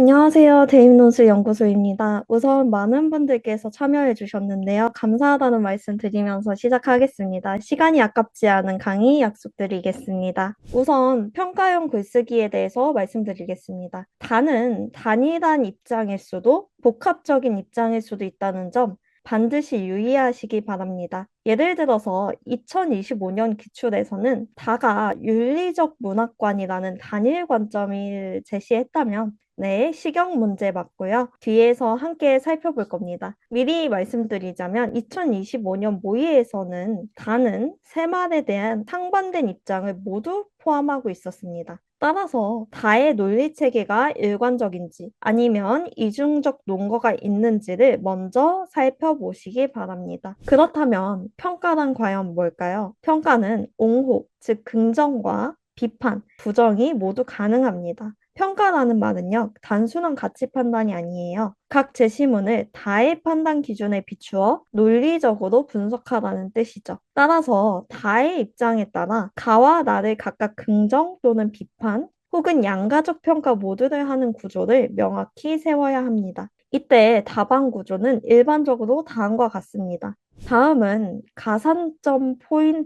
안녕하세요. 대입논술 연구소입니다. 우선 많은 분들께서 참여해 주셨는데요. 감사하다는 말씀 드리면서 시작하겠습니다. 시간이 아깝지 않은 강의 약속드리겠습니다. 우선 평가형 글쓰기에 대해서 말씀드리겠습니다. 단은 단일한 입장일 수도 복합적인 입장일 수도 있다는 점 반드시 유의하시기 바랍니다. 예를 들어서 2025년 기출에서는 다가 윤리적 문학관이라는 단일 관점을 제시했다면 네, 식용 문제 맞고요. 뒤에서 함께 살펴볼 겁니다. 미리 말씀드리자면 2025년 모의에서는 단은 세 말에 대한 상반된 입장을 모두 포함하고 있었습니다. 따라서 다의 논리 체계가 일관적인지 아니면 이중적 논거가 있는지를 먼저 살펴보시기 바랍니다. 그렇다면 평가란 과연 뭘까요? 평가는 옹호, 즉 긍정과 비판, 부정이 모두 가능합니다. 평가라는 말은요, 단순한 가치 판단이 아니에요. 각 제시문을 다의 판단 기준에 비추어 논리적으로 분석하라는 뜻이죠. 따라서 다의 입장에 따라 가와 나를 각각 긍정 또는 비판, 혹은 양가적 평가 모두를 하는 구조를 명확히 세워야 합니다. 이때 답안 구조는 일반적으로 다음과 같습니다. 다음은 가산점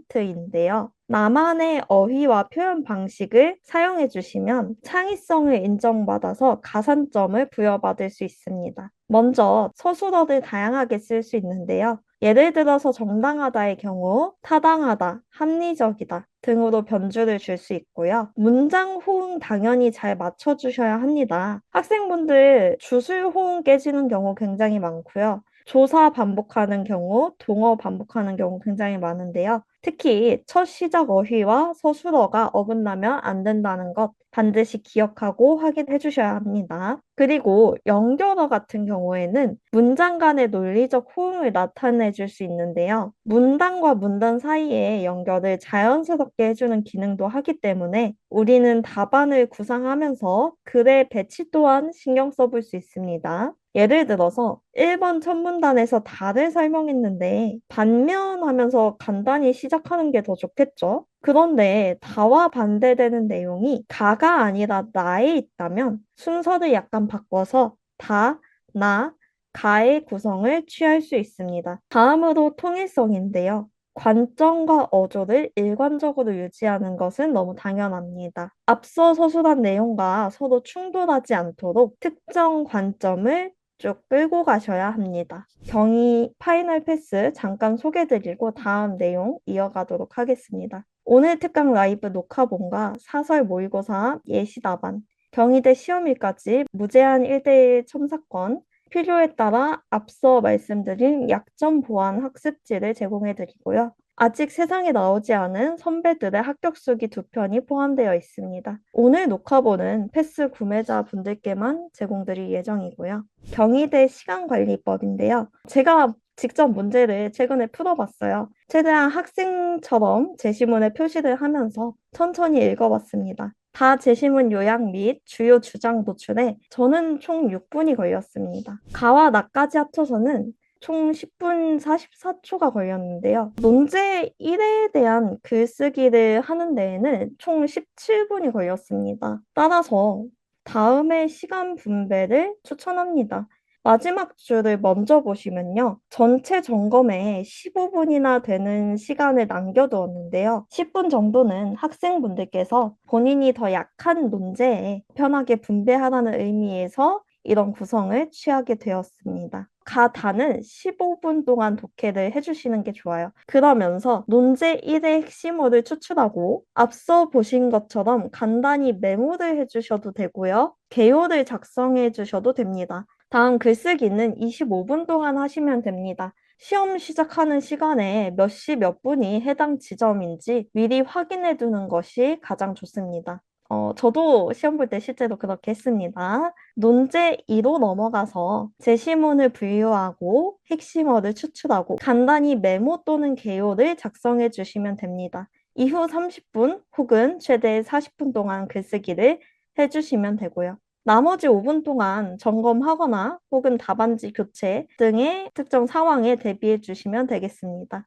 포인트인데요. 나만의 어휘와 표현 방식을 사용해 주시면 창의성을 인정받아서 가산점을 부여받을 수 있습니다. 먼저 서술어를 다양하게 쓸 수 있는데요. 예를 들어서 정당하다의 경우 타당하다, 합리적이다 등으로 변주를 줄 수 있고요. 문장 호응 당연히 잘 맞춰주셔야 합니다. 학생분들 주술 호응 깨지는 경우 굉장히 많고요. 조사 반복하는 경우, 동어 반복하는 경우 굉장히 많은데요. 특히 첫 시작 어휘와 서술어가 어긋나면 안 된다는 것 반드시 기억하고 확인해 주셔야 합니다. 그리고 연결어 같은 경우에는 문장 간의 논리적 호응을 나타내 줄 수 있는데요. 문단과 문단 사이의 연결을 자연스럽게 해주는 기능도 하기 때문에 우리는 답안을 구상하면서 글의 배치 또한 신경 써볼 수 있습니다. 예를 들어서 1번 첫 문단에서 다를 설명했는데 반면하면서 간단히 시작하는 게 더 좋겠죠? 그런데 다와 반대되는 내용이 가가 아니라 나에 있다면 순서를 약간 바꿔서 다, 나, 가의 구성을 취할 수 있습니다. 다음으로 통일성인데요. 관점과 어조를 일관적으로 유지하는 것은 너무 당연합니다. 앞서 서술한 내용과 서로 충돌하지 않도록 특정 관점을 쭉 끌고 가셔야 합니다. 경위 파이널 패스 잠깐 소개드리고 다음 내용 이어가도록 하겠습니다. 오늘 특강 라이브 녹화본과 사설 모의고사 예시 답안, 경희대 시험일까지 무제한 1대1 첨삭권, 필요에 따라 앞서 말씀드린 약점 보완 학습지를 제공해 드리고요. 아직 세상에 나오지 않은 선배들의 합격 수기 두 편이 포함되어 있습니다. 오늘 녹화본은 패스 구매자 분들께만 제공드릴 예정이고요. 경희대 시간관리법인데요. 제가 직접 문제를 최근에 풀어봤어요. 최대한 학생처럼 제시문에 표시를 하면서 천천히 읽어봤습니다. 다 제시문 요약 및 주요 주장 도출에 저는 총 6분이 걸렸습니다. 가와 나까지 합쳐서는 총 10분 44초가 걸렸는데요. 논제 1에 대한 글쓰기를 하는 데에는 총 17분이 걸렸습니다. 따라서 다음의 시간 분배를 추천합니다. 마지막 줄을 먼저 보시면요. 전체 점검에 15분이나 되는 시간을 남겨두었는데요. 10분 정도는 학생분들께서 본인이 더 약한 논제에 편하게 분배하라는 의미에서 이런 구성을 취하게 되었습니다. 가단은 15분 동안 독해를 해주시는 게 좋아요. 그러면서 논제 1의 핵심어를 추출하고 앞서 보신 것처럼 간단히 메모를 해주셔도 되고요. 개요를 작성해 주셔도 됩니다. 다음 글쓰기는 25분 동안 하시면 됩니다. 시험 시작하는 시간에 몇 시 몇 분이 해당 지점인지 미리 확인해 두는 것이 가장 좋습니다. 저도 시험 볼 때 실제로 그렇게 했습니다. 논제 2로 넘어가서 제시문을 분류하고 핵심어를 추출하고 간단히 메모 또는 개요를 작성해 주시면 됩니다. 이후 30분 혹은 최대 40분 동안 글쓰기를 해주시면 되고요. 나머지 5분 동안 점검하거나 혹은 답안지 교체 등의 특정 상황에 대비해 주시면 되겠습니다.